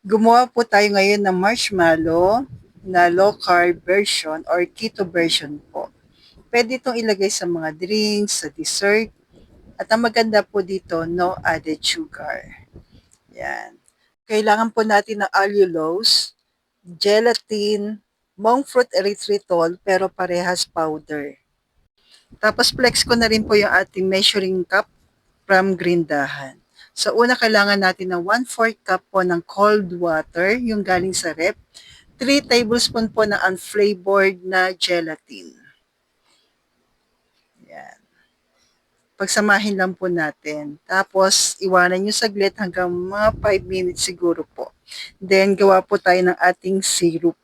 Gumawa po tayo ngayon ng marshmallow na low carb version or keto version po. Pwede itong ilagay sa mga drinks, sa dessert, at ang maganda po dito, no added sugar. Yan. Kailangan po natin ng allulose, gelatin, monk fruit erythritol, pero parehas powder. Tapos flex ko na rin po yung ating measuring cup from Grindahan. So una kailangan natin ng 1/4 cup po ng cold water, yung galing sa rep, 3 tablespoon po ng unflavored na gelatin. Yan. Pagsamahin lang po natin. Tapos, iwanan nyo saglit hanggang mga 5 minutes siguro po. Then, gawa po tayo ng ating syrup.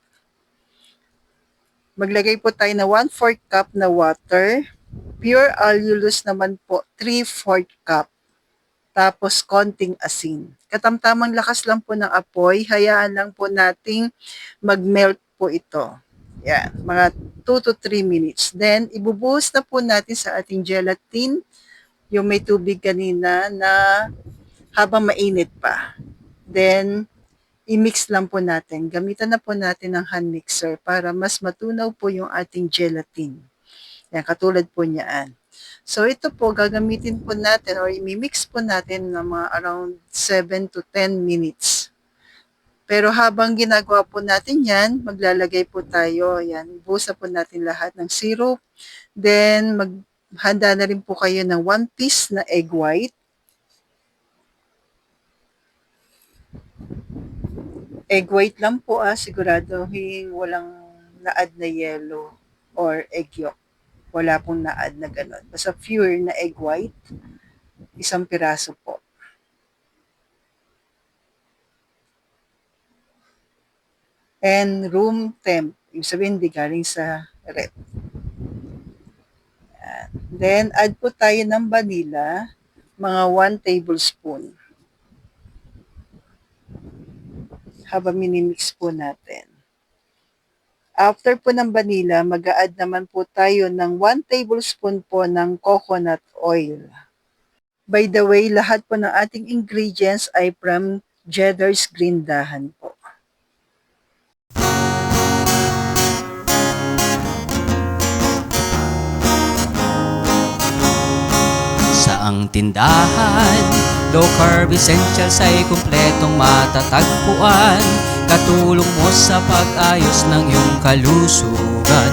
Maglagay po tayo ng 1/4 cup na water. Pure allulose naman po, 3/4 cup. Tapos, konting asin. Katamtamang lakas lang po ng apoy. Hayaan lang po nating mag-melt po ito. Yan, mga 2 to 3 minutes. Then, ibubuhos na po natin sa ating gelatin, yung may tubig kanina na habang mainit pa. Then, i-mix lang po natin. Gamitan na po natin ng hand mixer para mas matunaw po yung ating gelatin. Yan, katulad po niyaan. So, ito po, gagamitin po natin or i-mix po natin ng mga around 7 to 10 minutes. Pero habang ginagawa po natin yan, maglalagay po tayo, yan, busa po natin lahat ng syrup. Then, maghanda na rin po kayo ng 1 piece na egg white. Egg white lang po siguraduhin walang na-add na yellow or egg yolk. Wala pong na-add na gano'n. Basta pure na egg white, isang piraso po. And room temp, ibig sabihin hindi galing sa rep. Then, add po tayo ng vanilla, mga 1 tablespoon. Habang minimix po natin. After po ng vanilla, mag-a-add naman po tayo ng 1 tablespoon po ng coconut oil. By the way, lahat po ng ating ingredients ay from Jeddar's Grindahan po. Saang tindahan, low carb essentials ay kumpletong matatagpuan. Katulong mo sa pag-ayos ng iyong kalusugan.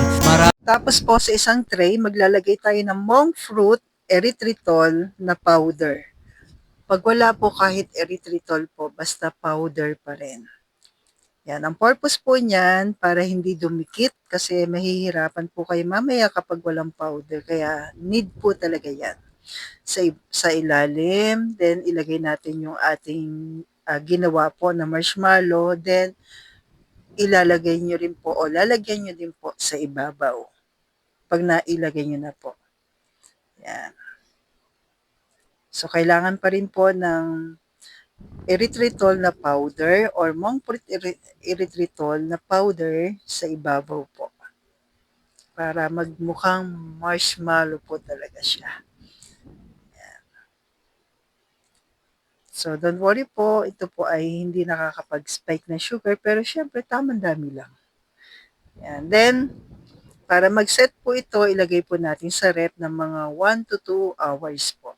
Tapos po sa isang tray, maglalagay tayo ng monk fruit erythritol na powder. Pag wala po kahit erythritol po, basta powder pa rin. Yan, ang purpose po niyan para hindi dumikit kasi mahihirapan po kayo mamaya kapag walang powder. Kaya need po talaga yan. Sa ilalim, then ilagay natin yung ating ginawa po na marshmallow, then ilalagay nyo rin po o lalagyan nyo din po sa ibabaw pag nailagay nyo na po. Yan. So, kailangan pa rin po ng erythritol na powder or monk fruit erythritol na powder sa ibabaw po. Para magmukhang marshmallow po talaga siya. Yan. So, don't worry po, ito po ay hindi nakakapag-spike na sugar, pero syempre, tamang dami lang. Yan. Then, para mag-set po ito, ilagay po natin sa rep ng mga 1 to 2 hours po.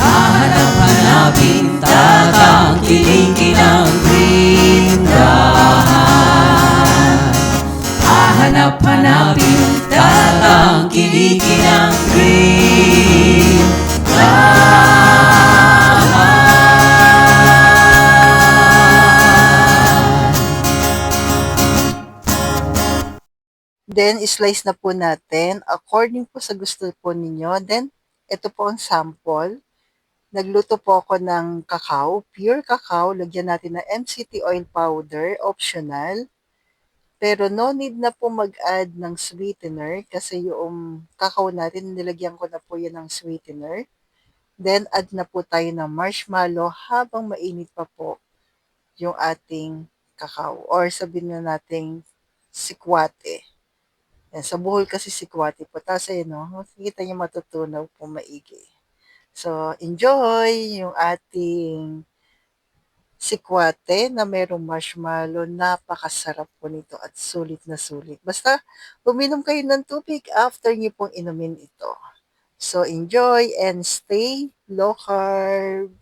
Hahanap-hanapin, tatangkilikin ang Grindahan. Hahanap-hanapin, tatangkilikin ang Then, slice na po natin according po sa gusto po ninyo. Then, ito po ang sample. Nagluto po ako ng cacao, pure cacao. Lagyan natin ng MCT oil powder, optional. Pero no need na po mag-add ng sweetener kasi yung cacao natin, nilagyan ko na po yan ng sweetener. Then, add na po tayo ng marshmallow habang mainit pa po yung ating cacao. Or sabihin na natin sikwate. Yan, sa buhol kasi sikwate po. Tapos ayun, no? Makikita niyo matutunaw po maigi. So, enjoy yung ating sikwate na merong marshmallow. Napakasarap po nito at sulit na sulit. Basta uminom kayo ng tubig after niyo pong inumin ito. So enjoy and stay low carb.